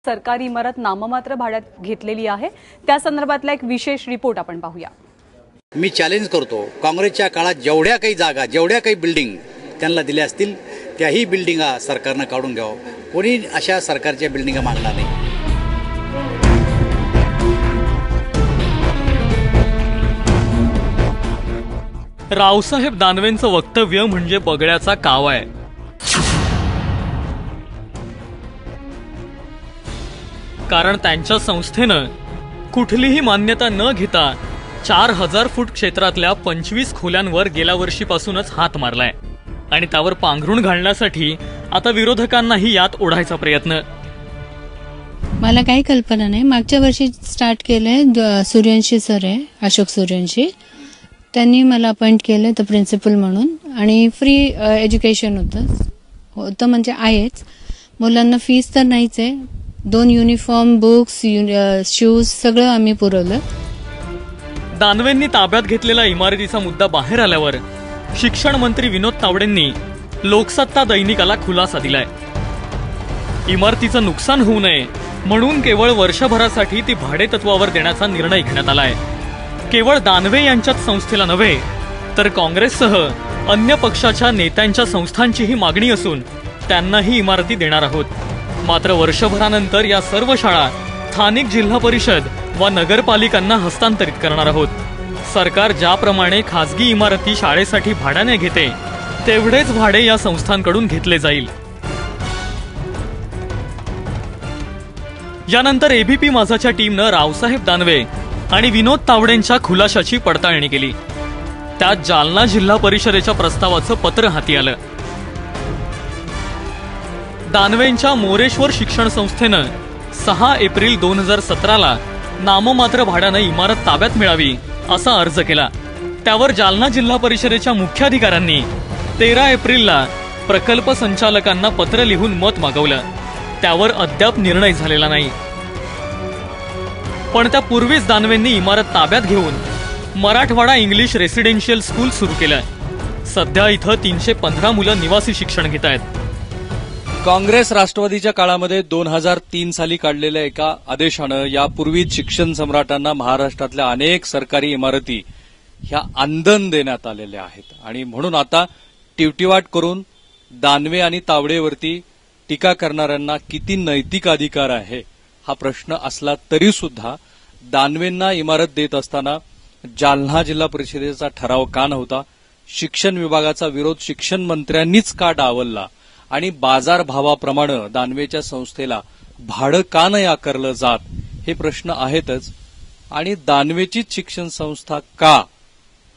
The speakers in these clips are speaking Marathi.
सरकारी इमारत नाममात्र भाड्यात घेतलेली आहे। त्या संदर्भातला एक विशेष रिपोर्ट आपण पाहूया। मी चॅलेंज करतो, काँग्रेसच्या काळात जेवढ्या काही जागा, जेवढ्या काही बिल्डिंग त्यांना दिल्या असतील त्याही बिल्डिंगा सरकारनं काढून घ्यावं। कोणी अशा सरकारच्या बिल्डिंगा मागणार नाही। रावसाहेब दानवेंचं वक्तव्य म्हणजे बगड्याचा काव आहे। कारण त्यांच्या संस्थेनं कुठलीही मान्यता न घेता 4000 फूट क्षेत्रातल्या 25 खोल्यांवर गेल्या वर्षीपासूनच हात मारलाय आणि त्यावर पांघरुण घालण्यासाठी आता विरोधकांनाही यात ओढायचा प्रयत्न। मला काही कल्पना नाही। मागच्या वर्षी स्टार्ट केलंय सूर्यवंशी सर आहे, अशोक सूर्यवंशी, त्यांनी मला अपॉइंट केलं तर प्रिन्सिपल म्हणून, आणि फ्री एज्युकेशन होतं म्हणजे आहेच। मुलांना फीस तर नाहीच आहे। 2 युनिफॉर्म, बुक्स, शूज सगळं आम्ही पुरवलं। दानवेंनी ताब्यात घेतलेल्या इमारतीचा मुद्दा बाहेर आल्यावर शिक्षण मंत्री विनोद तावडेंनी लोकसत्ता दैनिकाला खुलासा दिलाय। इमारतीचं नुकसान होऊ नये म्हणून केवळ वर्षभरासाठी ती भाडेतत्वावर देण्याचा निर्णय घेण्यात आलाय। केवळ दानवे यांच्याच संस्थेला नव्हे तर काँग्रेससह अन्य पक्षाच्या नेत्यांच्या संस्थांचीही मागणी असून त्यांनाही इमारती देणार आहोत। मात्र वर्षभरानंतर या सर्व शाळा स्थानिक जिल्हा परिषद व नगरपालिकांना हस्तांतरित करणार आहोत। सरकार ज्याप्रमाणे खासगी इमारती शाळेसाठी भाड्याने घेते तेवढेच भाडे या संस्थांकडून घेतले जाईल। यानंतर एबीपी माझाच्या टीमनं रावसाहेब दानवे आणि विनोद तावडेंच्या खुलाशाची पडताळणी केली। त्यात जालना जिल्हा परिषदेच्या प्रस्तावाचं पत्र हाती आलं। दानवेंच्या मोरेश्वर शिक्षण संस्थेनं 6 एप्रिल 2017ला नाममात्र भाड्यानं इमारत ताब्यात मिळावी असा अर्ज केला। त्यावर जालना जिल्हा परिषदेच्या मुख्याधिकाऱ्यांनी 13 एप्रिलला प्रकल्प संचालकांना पत्र लिहून मत मागवलं। त्यावर अद्याप निर्णय झालेला नाही। पण त्यापूर्वीच दानवेंनी इमारत ताब्यात घेऊन मराठवाडा इंग्लिश रेसिडेन्शियल स्कूल सुरू केलंय। सध्या इथं 315 मुलं निवासी शिक्षण घेत आहेत। काँग्रेस राष्ट्रवादीच्या काळामध्ये 2003 साली काढलेल्या एका आदेशानं यापूर्वीच शिक्षण सम्राटांना महाराष्ट्रातल्या अनेक सरकारी इमारती ह्या आंदण देण्यात आलेल्या आहेत आणि म्हणून आता टिवटिवाट करून दानवे आणि तावडेवरती टीका करणाऱ्यांना किती नैतिक अधिकार आहे हा प्रश्न असला तरी सुद्धा दानवेंना इमारत देत असताना जालना जिल्हा परिषदेचा ठराव का नव्हता? शिक्षण विभागाचा विरोध शिक्षण मंत्र्यांनीच का डावलला? आणि बाजारभावाप्रमाणे दानवेच्या संस्थेला भाडं का नाही आकारलं जात हे प्रश्न आहेतच। आणि दानवेचीच शिक्षण संस्था का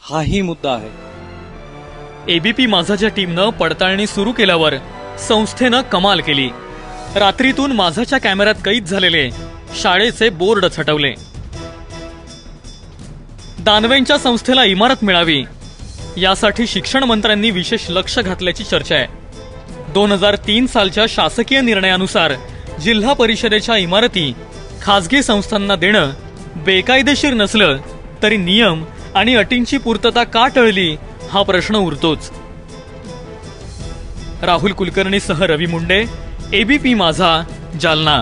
हाही मुद्दा आहे। एबीपी माझाच्या टीमनं पडताळणी सुरू केल्यावर संस्थेनं कमाल केली। रात्रीतून माझाच्या कॅमेऱ्यात कैद झालेले शाळेचे बोर्ड छटवले। दानवेंच्या संस्थेला इमारत मिळावी यासाठी शिक्षण मंत्र्यांनी विशेष लक्ष घातल्याची चर्चा आहे। 2003 सालच्या शासकीय निर्णयानुसार जिल्हा परिषदेच्या इमारती खासगी संस्थांना देणं बेकायदेशीर नसलं तरी नियम आणि अटींची पूर्तता का टळली हा प्रश्न उरतोच। राहुल कुलकर्णीसह रवी मुंडे, एबीपी माझा, जालना।